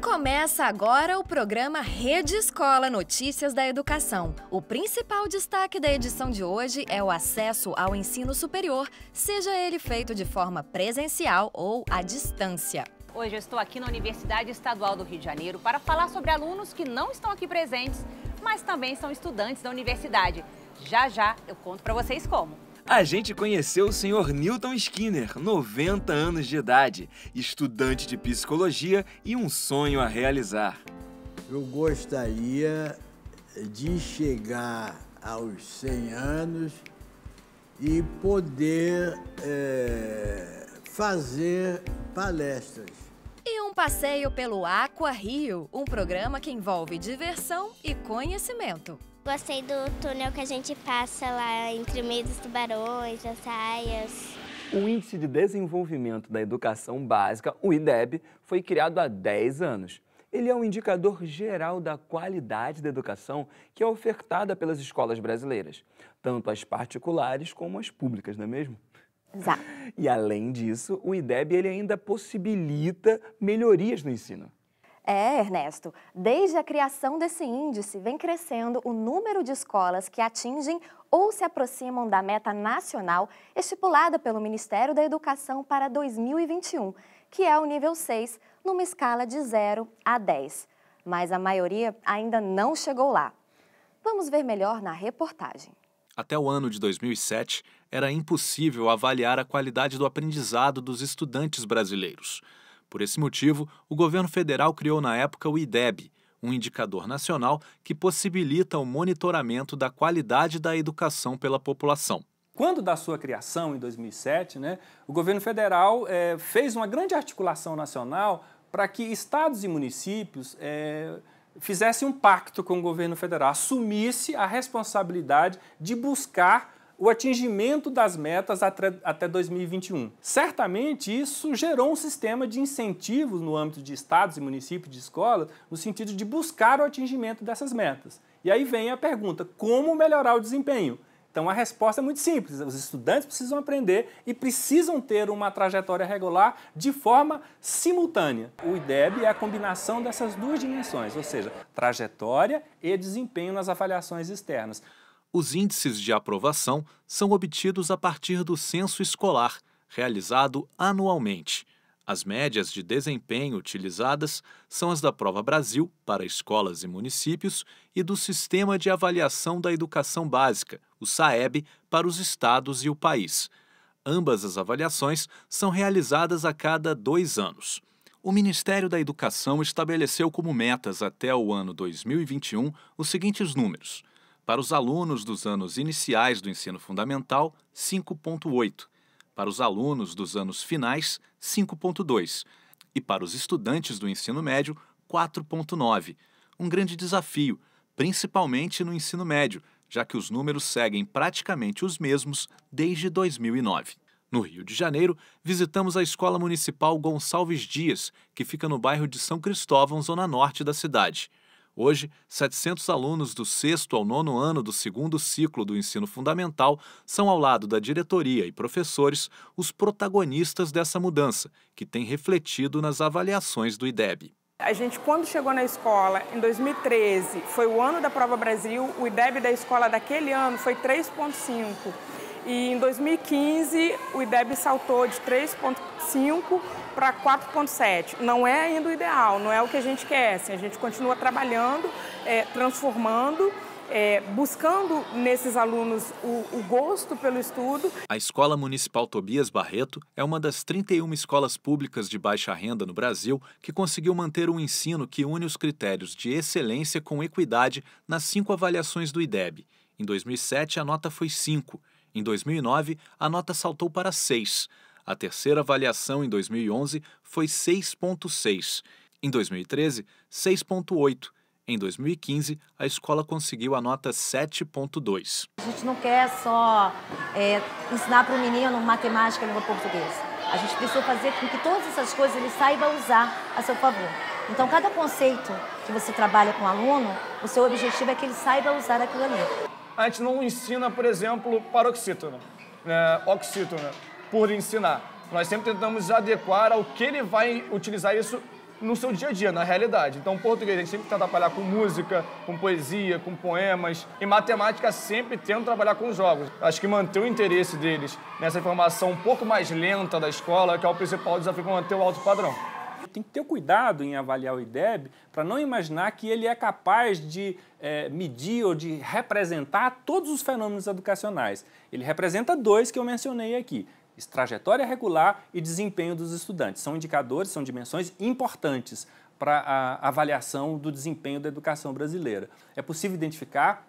Começa agora o programa Rede Escola Notícias da Educação. O principal destaque da edição de hoje é o acesso ao ensino superior, seja ele feito de forma presencial ou à distância. Hoje eu estou aqui na Universidade Estadual do Rio de Janeiro para falar sobre alunos que não estão aqui presentes, mas também são estudantes da universidade. Já já eu conto para vocês como. A gente conheceu o Sr. Newton Skinner, 90 anos de idade, estudante de psicologia e um sonho a realizar. Eu gostaria de chegar aos 100 anos e poder fazer palestras. E um passeio pelo Aqua Rio, um programa que envolve diversão e conhecimento. Gostei do túnel que a gente passa lá entre o meio dos tubarões, as raias. O Índice de Desenvolvimento da Educação Básica, o IDEB, foi criado há 10 anos. Ele é um indicador geral da qualidade da educação que é ofertada pelas escolas brasileiras, tanto as particulares como as públicas, não é mesmo? Exato. E além disso, o IDEB ele ainda possibilita melhorias no ensino. Ernesto, desde a criação desse índice, vem crescendo o número de escolas que atingem ou se aproximam da meta nacional estipulada pelo Ministério da Educação para 2021, que é o nível 6, numa escala de 0 a 10. Mas a maioria ainda não chegou lá. Vamos ver melhor na reportagem. Até o ano de 2007, era impossível avaliar a qualidade do aprendizado dos estudantes brasileiros. Por esse motivo, o governo federal criou na época o IDEB, um indicador nacional que possibilita o monitoramento da qualidade da educação pela população. Quando da sua criação, em 2007, o governo federal fez uma grande articulação nacional para que estados e municípios fizessem um pacto com o governo federal, assumisse a responsabilidade de buscar o atingimento das metas até 2021. Certamente isso gerou um sistema de incentivos no âmbito de estados e municípios de escolas, no sentido de buscar o atingimento dessas metas. E aí vem a pergunta, como melhorar o desempenho? Então a resposta é muito simples, os estudantes precisam aprender e precisam ter uma trajetória regular de forma simultânea. O IDEB é a combinação dessas duas dimensões, ou seja, trajetória e desempenho nas avaliações externas. Os índices de aprovação são obtidos a partir do censo escolar, realizado anualmente. As médias de desempenho utilizadas são as da Prova Brasil, para escolas e municípios, e do Sistema de Avaliação da Educação Básica, o SAEB, para os estados e o país. Ambas as avaliações são realizadas a cada 2 anos. O Ministério da Educação estabeleceu como metas até o ano 2021 os seguintes números. Para os alunos dos anos iniciais do ensino fundamental, 5,8. Para os alunos dos anos finais, 5,2. E para os estudantes do ensino médio, 4,9. Um grande desafio, principalmente no ensino médio, já que os números seguem praticamente os mesmos desde 2009. No Rio de Janeiro, visitamos a Escola Municipal Gonçalves Dias, que fica no bairro de São Cristóvão, zona norte da cidade. Hoje, 700 alunos do 6º ao 9º ano do 2º ciclo do ensino fundamental são, ao lado da diretoria e professores, os protagonistas dessa mudança, que tem refletido nas avaliações do IDEB. A gente, quando chegou na escola, em 2013, foi o ano da Prova Brasil, o IDEB da escola daquele ano foi 3,5. E em 2015, o IDEB saltou de 3,5 para 4,7. Não é ainda o ideal, não é o que a gente quer. Assim, a gente continua trabalhando, transformando, buscando nesses alunos o gosto pelo estudo. A Escola Municipal Tobias Barreto é uma das 31 escolas públicas de baixa renda no Brasil que conseguiu manter um ensino que une os critérios de excelência com equidade nas 5 avaliações do IDEB. Em 2007, a nota foi 5. Em 2009, a nota saltou para 6. A terceira avaliação, em 2011, foi 6,6. Em 2013, 6,8. Em 2015, a escola conseguiu a nota 7,2. A gente não quer só ensinar para o menino matemática e língua portuguesa. A gente precisa fazer com que todas essas coisas ele saiba usar a seu favor. Então, cada conceito que você trabalha com o aluno, o seu objetivo é que ele saiba usar aquilo ali. a gente não ensina, por exemplo, paroxítona, oxítona, por ensinar. Nós sempre tentamos adequar ao que ele vai utilizar isso no seu dia a dia, na realidade. Então, o português, a gente sempre tenta trabalhar com música, com poesia, com poemas. E matemática, sempre tenta trabalhar com jogos. Acho que manter o interesse deles nessa formação um pouco mais lenta da escola, que é o principal desafio para manter o alto padrão. Tem que ter cuidado em avaliar o IDEB para não imaginar que ele é capaz de medir ou de representar todos os fenômenos educacionais. Ele representa 2 que eu mencionei aqui: trajetória regular e desempenho dos estudantes. São indicadores, são dimensões importantes para a avaliação do desempenho da educação brasileira. É possível identificar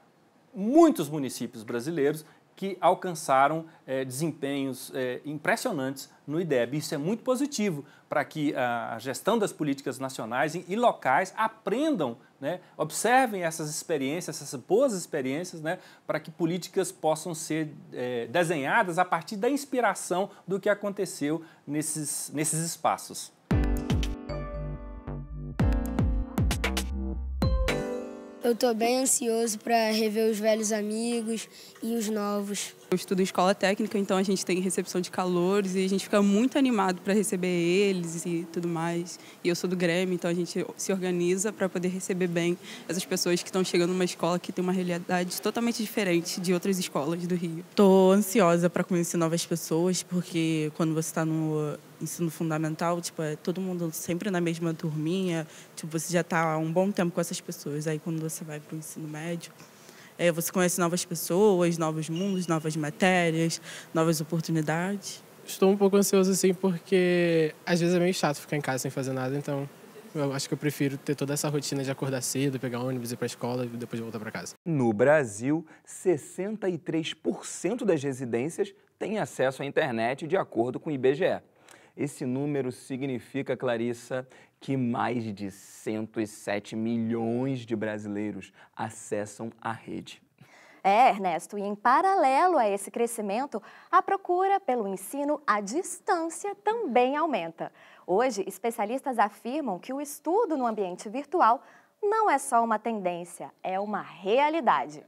muitos municípios brasileiros que alcançaram desempenhos impressionantes no IDEB. Isso é muito positivo para que a gestão das políticas nacionais e locais aprendam, né, observem essas experiências, essas boas experiências, né, para que políticas possam ser desenhadas a partir da inspiração do que aconteceu nesses espaços. Eu estou bem ansioso para rever os velhos amigos e os novos. Eu estudo em escola técnica, então a gente tem recepção de calouros e a gente fica muito animado para receber eles e tudo mais. E eu sou do Grêmio, então a gente se organiza para poder receber bem essas pessoas que estão chegando numa escola que tem uma realidade totalmente diferente de outras escolas do Rio. Estou ansiosa para conhecer novas pessoas, porque quando você está no ensino fundamental, tipo, é todo mundo sempre na mesma turminha, tipo, você já está há um bom tempo com essas pessoas. Aí quando você vai para o ensino médio, você conhece novas pessoas, novos mundos, novas matérias, novas oportunidades. Estou um pouco ansioso, assim, porque às vezes é meio chato ficar em casa sem fazer nada, então eu acho que eu prefiro ter toda essa rotina de acordar cedo, pegar ônibus, ir para a escola e depois voltar para casa. No Brasil, 63% das residências têm acesso à internet, de acordo com o IBGE. Esse número significa, Clarissa, que mais de 107 milhões de brasileiros acessam a rede. Ernesto, e em paralelo a esse crescimento, a procura pelo ensino à distância também aumenta. Hoje, especialistas afirmam que o estudo no ambiente virtual não é só uma tendência, é uma realidade.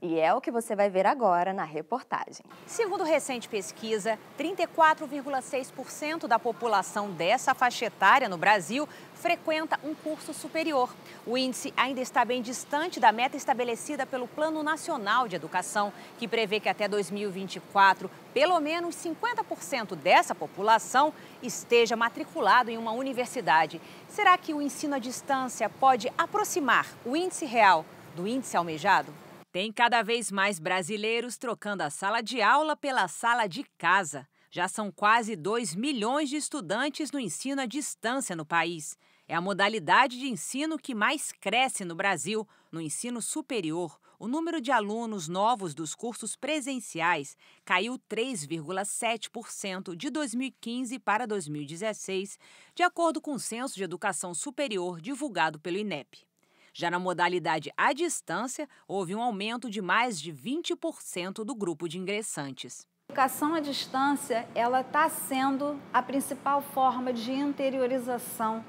E é o que você vai ver agora na reportagem. Segundo recente pesquisa, 34,6% da população dessa faixa etária no Brasil frequenta um curso superior. O índice ainda está bem distante da meta estabelecida pelo Plano Nacional de Educação, que prevê que até 2024, pelo menos 50% dessa população esteja matriculado em uma universidade. Será que o ensino à distância pode aproximar o índice real do índice almejado? Tem cada vez mais brasileiros trocando a sala de aula pela sala de casa. Já são quase 2 milhões de estudantes no ensino à distância no país. É a modalidade de ensino que mais cresce no Brasil. No ensino superior, o número de alunos novos dos cursos presenciais caiu 3,7% de 2015 para 2016, de acordo com o Censo de Educação Superior divulgado pelo INEP. Já na modalidade à distância, houve um aumento de mais de 20% do grupo de ingressantes. A educação à distância, ela está sendo a principal forma de interiorização,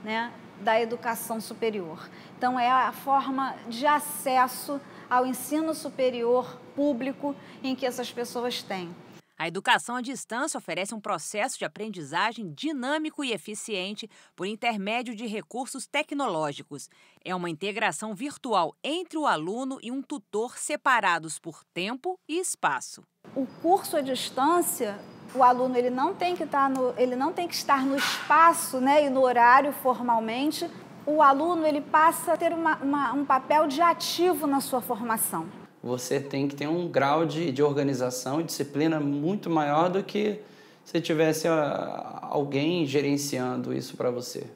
né, da educação superior. Então, é a forma de acesso ao ensino superior público em que essas pessoas têm. A educação à distância oferece um processo de aprendizagem dinâmico e eficiente por intermédio de recursos tecnológicos. É uma integração virtual entre o aluno e um tutor separados por tempo e espaço. O curso à distância, o aluno ele não tem que estar no espaço, né, e no horário formalmente. O aluno ele passa a ter um papel de ativo na sua formação. Você tem que ter um grau de organização e disciplina muito maior do que se tivesse alguém gerenciando isso para você.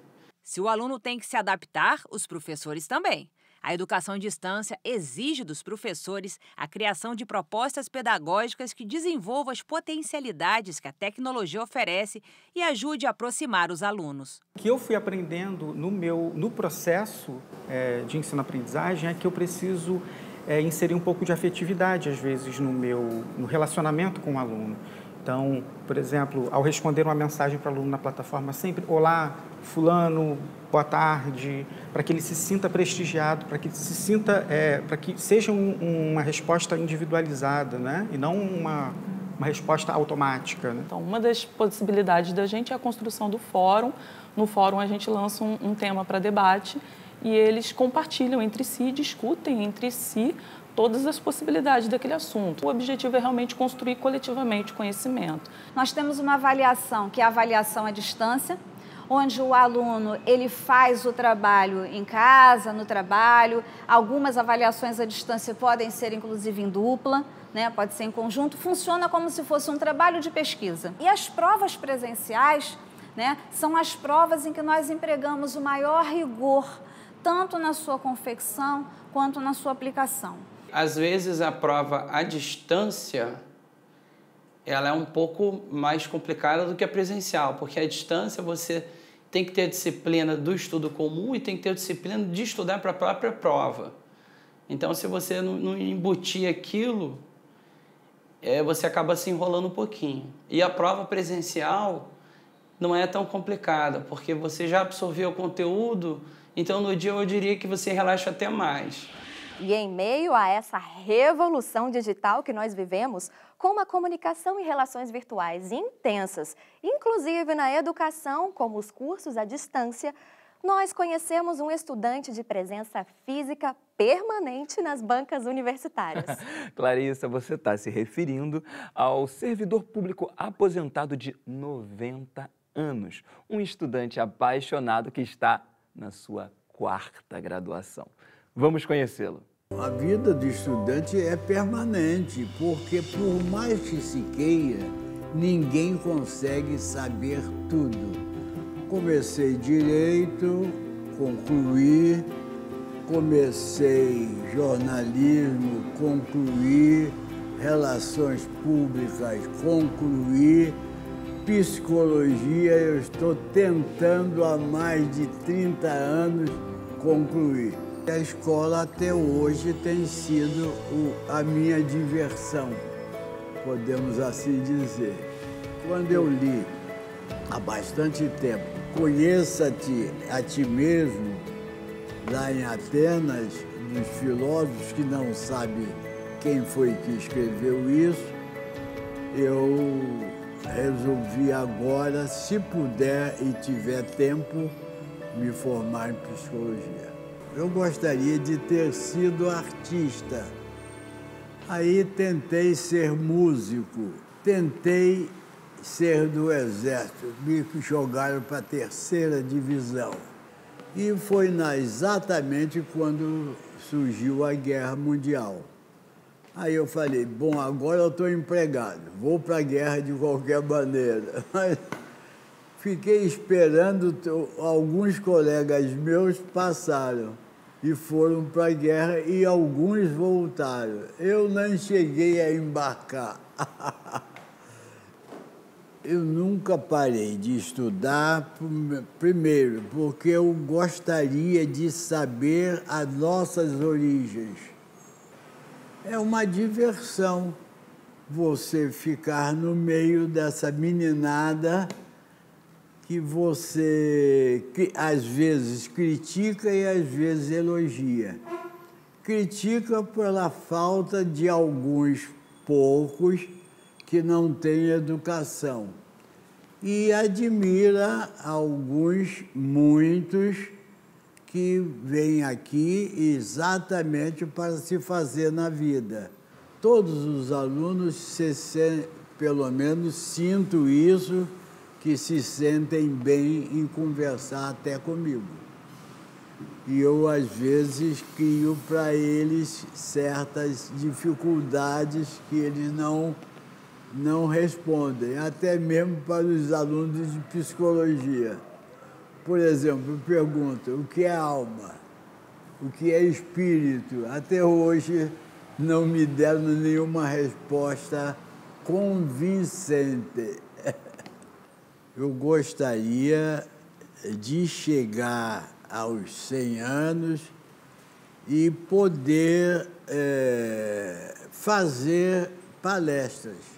Se o aluno tem que se adaptar, os professores também. A educação à distância exige dos professores a criação de propostas pedagógicas que desenvolvam as potencialidades que a tecnologia oferece e ajude a aproximar os alunos. O que eu fui aprendendo no processo de ensino-aprendizagem é que eu preciso inserir um pouco de afetividade, às vezes, no relacionamento com o aluno. Então, por exemplo, ao responder uma mensagem para o aluno na plataforma, sempre, olá, fulano, boa tarde, para que ele se sinta prestigiado, para que ele se sinta, para que seja uma resposta individualizada, né? E não uma resposta automática. Né? Então, uma das possibilidades da gente é a construção do fórum. No fórum a gente lança um tema para debate e eles compartilham entre si, discutem entre si todas as possibilidades daquele assunto. O objetivo é realmente construir coletivamente o conhecimento. Nós temos uma avaliação, que é a avaliação à distância, onde o aluno ele faz o trabalho em casa, no trabalho. Algumas avaliações à distância podem ser, inclusive, em dupla, né? Pode ser em conjunto. Funciona como se fosse um trabalho de pesquisa. E as provas presenciais, né, são as provas em que nós empregamos o maior rigor, tanto na sua confecção quanto na sua aplicação. Às vezes a prova à distância, ela é um pouco mais complicada do que a presencial, porque à distância você tem que ter a disciplina do estudo comum e tem que ter a disciplina de estudar para a própria prova. Então, se você não embutir aquilo, você acaba se enrolando um pouquinho. E a prova presencial não é tão complicada, porque você já absorveu o conteúdo, então no dia eu diria que você relaxa até mais. E em meio a essa revolução digital que nós vivemos, com uma comunicação e relações virtuais intensas, inclusive na educação, como os cursos à distância, nós conhecemos um estudante de presença física permanente nas bancas universitárias. Clarissa, você está se referindo ao servidor público aposentado de 90 anos, um estudante apaixonado que está na sua 4ª graduação. Vamos conhecê-lo. A vida do estudante é permanente, porque por mais que se queira, ninguém consegue saber tudo. Comecei direito, concluí, comecei jornalismo, concluí, relações públicas, concluí, psicologia eu estou tentando há mais de 30 anos concluir. A escola até hoje tem sido a minha diversão, podemos assim dizer. Quando eu li há bastante tempo, Conheça-te a ti mesmo, lá em Atenas, dos filósofos que não sabem quem foi que escreveu isso, eu resolvi agora, se puder e tiver tempo, me formar em psicologia. Eu gostaria de ter sido artista. Aí tentei ser músico, tentei ser do Exército, me jogaram para a 3ª divisão. E foi exatamente quando surgiu a Guerra Mundial. Aí eu falei, bom, agora eu estou empregado, vou para a guerra de qualquer maneira. Mas fiquei esperando, alguns colegas meus passaram e foram para a guerra e alguns voltaram. Eu não cheguei a embarcar. Eu nunca parei de estudar, primeiro, porque eu gostaria de saber as nossas origens. É uma diversão você ficar no meio dessa meninada que você, às vezes, critica e às vezes elogia. Critica pela falta de alguns poucos que não têm educação e admira alguns, muitos, que vêm aqui exatamente para se fazer na vida. Todos os alunos, pelo menos sinto isso, que se sentem bem em conversar até comigo. E eu, às vezes, crio para eles certas dificuldades que eles não respondem, até mesmo para os alunos de psicologia. Por exemplo, eu pergunto, o que é alma? O que é espírito? Até hoje não me deram nenhuma resposta convincente. Eu gostaria de chegar aos 100 anos e poder fazer palestras.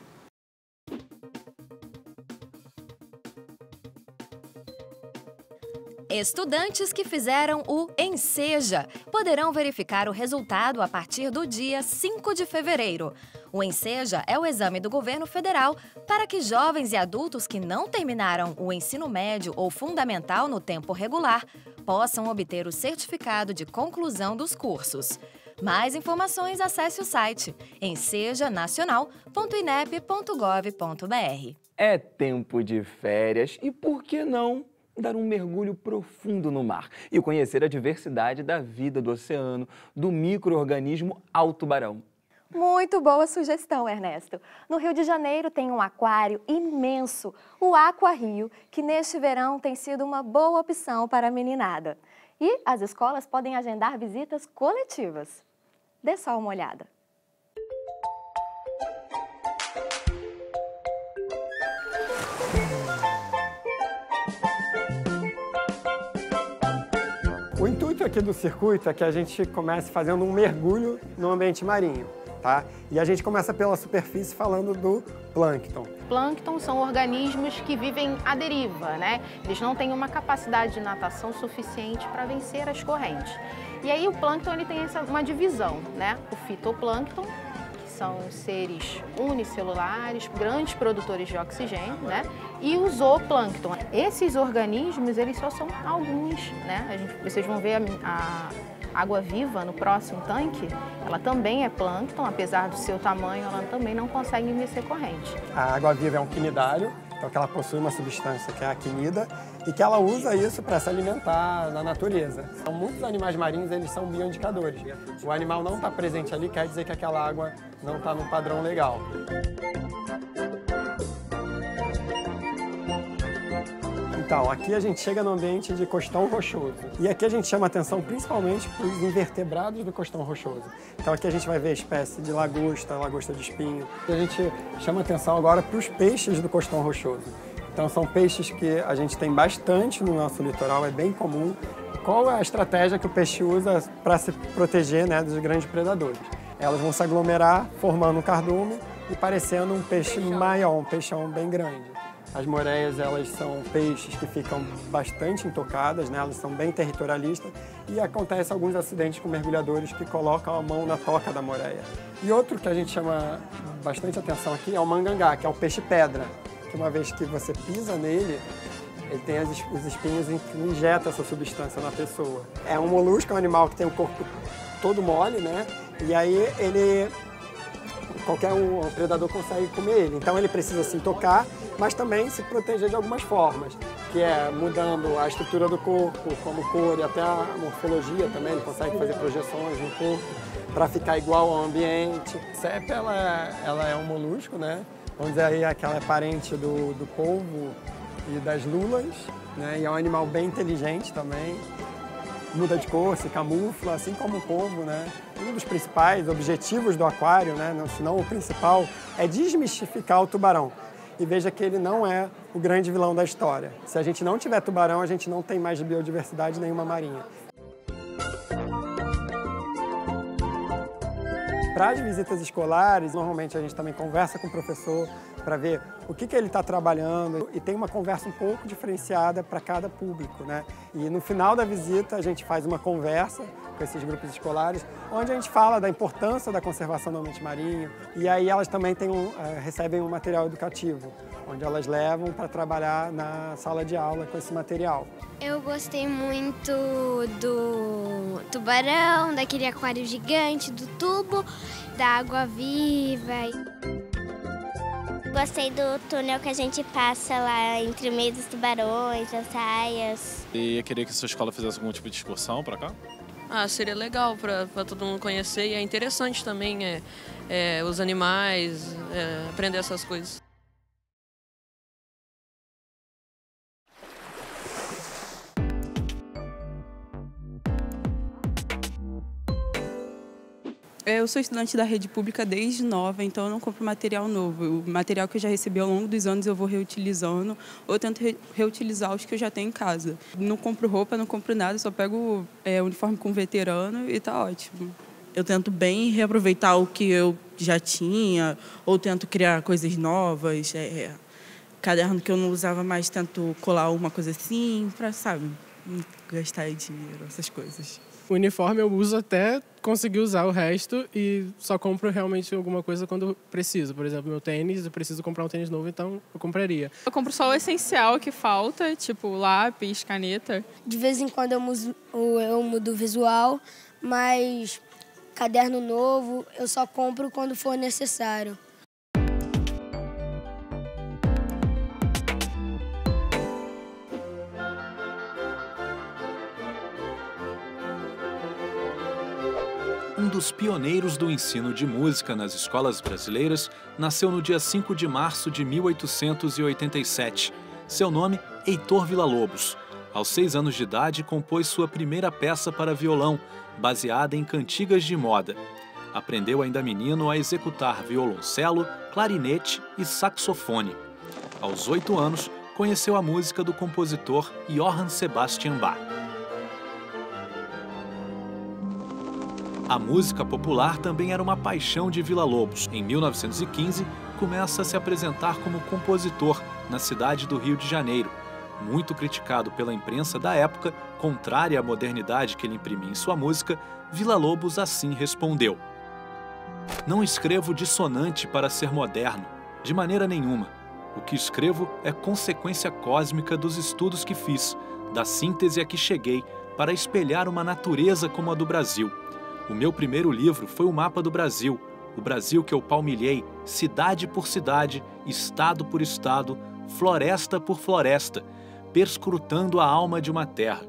Estudantes que fizeram o Enseja poderão verificar o resultado a partir do dia 5 de fevereiro. O Enseja é o exame do governo federal para que jovens e adultos que não terminaram o ensino médio ou fundamental no tempo regular possam obter o certificado de conclusão dos cursos. Mais informações, acesse o site ensejanacional.inep.gov.br. É tempo de férias e, por que não, dar um mergulho profundo no mar e conhecer a diversidade da vida do oceano, do micro-organismo ao-tubarão. Muito boa sugestão, Ernesto. No Rio de Janeiro tem um aquário imenso, o Aqua Rio, que neste verão tem sido uma boa opção para a meninada. E as escolas podem agendar visitas coletivas. Dê só uma olhada. O intuito aqui do circuito é que a gente comece fazendo um mergulho no ambiente marinho, tá? E a gente começa pela superfície falando do plâncton. Plâncton são organismos que vivem à deriva, né? Eles não têm uma capacidade de natação suficiente para vencer as correntes. E aí o plâncton ele tem uma divisão, né? O fitoplâncton, que são seres unicelulares, grandes produtores de oxigênio, né? E o zooplâncton. Esses organismos, eles só são alguns, né? Vocês vão ver a água-viva no próximo tanque, ela também é plâncton, apesar do seu tamanho, ela também não consegue vencer corrente. A água-viva é um quinidário, então que ela possui uma substância que é a quinida e que ela usa isso para se alimentar na natureza. Então, muitos animais marinhos, eles são bioindicadores. O animal não está presente ali, quer dizer que aquela água não está no padrão legal. Então, aqui a gente chega no ambiente de costão rochoso. E aqui a gente chama atenção principalmente para os invertebrados do costão rochoso. Então aqui a gente vai ver a espécie de lagosta, lagosta de espinho. E a gente chama atenção agora para os peixes do costão rochoso. Então são peixes que a gente tem bastante no nosso litoral, é bem comum. Qual é a estratégia que o peixe usa para se proteger, né, dos grandes predadores? Elas vão se aglomerar, formando um cardume e parecendo um peixe maior, um peixão bem grande. As moreias, elas são peixes que ficam bastante intocadas, né? Elas são bem territorialistas e acontece alguns acidentes com mergulhadores que colocam a mão na toca da moreia. E outro que a gente chama bastante atenção aqui é o mangangá, que é o peixe-pedra, que uma vez que você pisa nele, ele tem os espinhos que injetam essa substância na pessoa. É um molusco, é um animal que tem o corpo todo mole, né? E aí qualquer predador consegue comer ele. Então ele precisa se intocar, mas também se proteger de algumas formas, que é mudando a estrutura do corpo, como cor e até a morfologia também. Ele consegue fazer projeções no corpo para ficar igual ao ambiente. A sépia, ela é um molusco, né? Vamos dizer aí que ela é parente do polvo e das lulas, né? E é um animal bem inteligente também. Muda de cor, se camufla, assim como o polvo, né? Um dos principais objetivos do aquário, né? Se não o principal, é desmistificar o tubarão. E veja que ele não é o grande vilão da história. Se a gente não tiver tubarão, a gente não tem mais biodiversidade nenhuma marinha. Para as visitas escolares, normalmente a gente também conversa com o professor para ver o que ele está trabalhando e tem uma conversa um pouco diferenciada para cada público, né? E no final da visita a gente faz uma conversa com esses grupos escolares, onde a gente fala da importância da conservação do ambiente marinho e aí elas também recebem um material educativo, onde elas levam para trabalhar na sala de aula com esse material. Eu gostei muito do tubarão, daquele aquário gigante, do tubo, da água-viva. Gostei do túnel que a gente passa lá entre o meio dos tubarões, das raias. E eu queria que a sua escola fizesse algum tipo de excursão para cá? Seria legal para todo mundo conhecer e é interessante também os animais, aprender essas coisas. Eu sou estudante da rede pública desde nova, então eu não compro material novo. O material que eu já recebi ao longo dos anos eu vou reutilizando, ou tento reutilizar os que eu já tenho em casa. Não compro roupa, não compro nada, só pego uniforme com veterano e tá ótimo. Eu tento bem reaproveitar o que eu já tinha, ou tento criar coisas novas. Caderno que eu não usava mais, tento colar uma coisa assim, sabe? gastar dinheiro, essas coisas. O uniforme eu uso até conseguir usar o resto e só compro realmente alguma coisa quando preciso. Por exemplo, meu tênis, eu preciso comprar um tênis novo, então eu compraria. Eu compro só o essencial que falta, tipo lápis, caneta. De vez em quando eu mudo o visual, mas caderno novo eu só compro quando for necessário. Um dos pioneiros do ensino de música nas escolas brasileiras, nasceu no dia 5 de março de 1887. Seu nome, Heitor Villa-Lobos. Aos 6 anos de idade, compôs sua primeira peça para violão, baseada em cantigas de moda. Aprendeu ainda menino a executar violoncelo, clarinete e saxofone. Aos 8 anos, conheceu a música do compositor Johann Sebastian Bach. A música popular também era uma paixão de Villa-Lobos. Em 1915, começa a se apresentar como compositor na cidade do Rio de Janeiro. Muito criticado pela imprensa da época, contrária à modernidade que ele imprimia em sua música, Villa-Lobos assim respondeu: "Não escrevo dissonante para ser moderno, de maneira nenhuma. O que escrevo é consequência cósmica dos estudos que fiz, da síntese a que cheguei, para espelhar uma natureza como a do Brasil. O meu primeiro livro foi o Mapa do Brasil, o Brasil que eu palmilhei, cidade por cidade, estado por estado, floresta por floresta, perscrutando a alma de uma terra.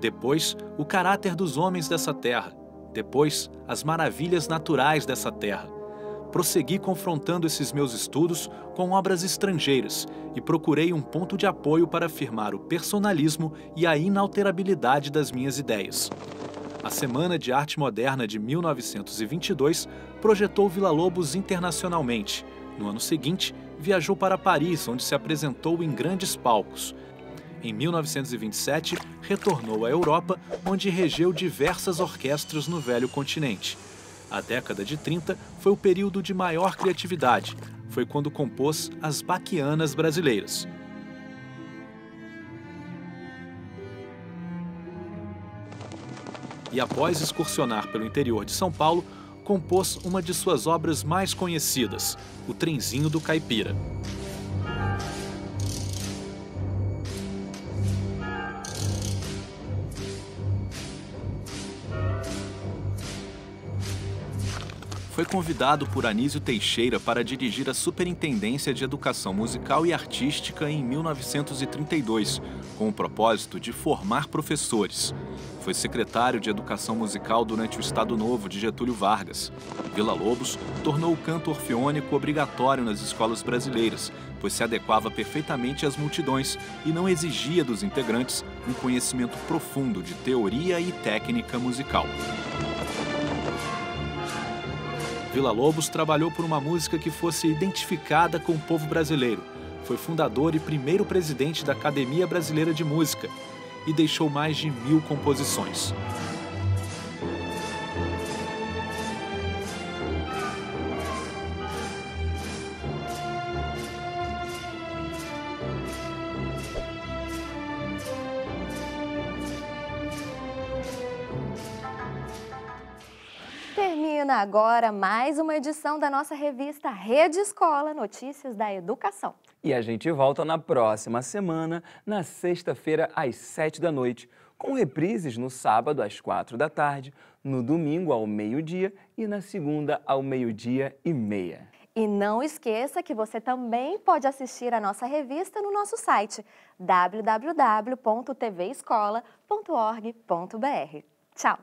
Depois, o caráter dos homens dessa terra. Depois, as maravilhas naturais dessa terra. Prossegui confrontando esses meus estudos com obras estrangeiras e procurei um ponto de apoio para afirmar o personalismo e a inalterabilidade das minhas ideias." A Semana de Arte Moderna de 1922 projetou Villa-Lobos internacionalmente. No ano seguinte, viajou para Paris, onde se apresentou em grandes palcos. Em 1927, retornou à Europa, onde regeu diversas orquestras no velho continente. A década de 30 foi o período de maior criatividade. Foi quando compôs as Baquianas brasileiras. E após excursionar pelo interior de São Paulo, compôs uma de suas obras mais conhecidas, O Trenzinho do Caipira. Foi convidado por Anísio Teixeira para dirigir a Superintendência de Educação Musical e Artística em 1932, com o propósito de formar professores. Foi secretário de Educação Musical durante o Estado Novo de Getúlio Vargas. Villa-Lobos tornou o canto orfeônico obrigatório nas escolas brasileiras, pois se adequava perfeitamente às multidões e não exigia dos integrantes um conhecimento profundo de teoria e técnica musical. Villa-Lobos trabalhou por uma música que fosse identificada com o povo brasileiro. Foi fundador e primeiro presidente da Academia Brasileira de Música e deixou mais de 1000 composições. Termina agora mais uma edição da nossa revista Rede Escola, Notícias da Educação. E a gente volta na próxima semana, na sexta-feira, às 7 da noite, com reprises no sábado, às 4 da tarde, no domingo, ao meio-dia e na segunda, ao 12:30. E não esqueça que você também pode assistir a nossa revista no nosso site www.tvescola.org.br. Tchau!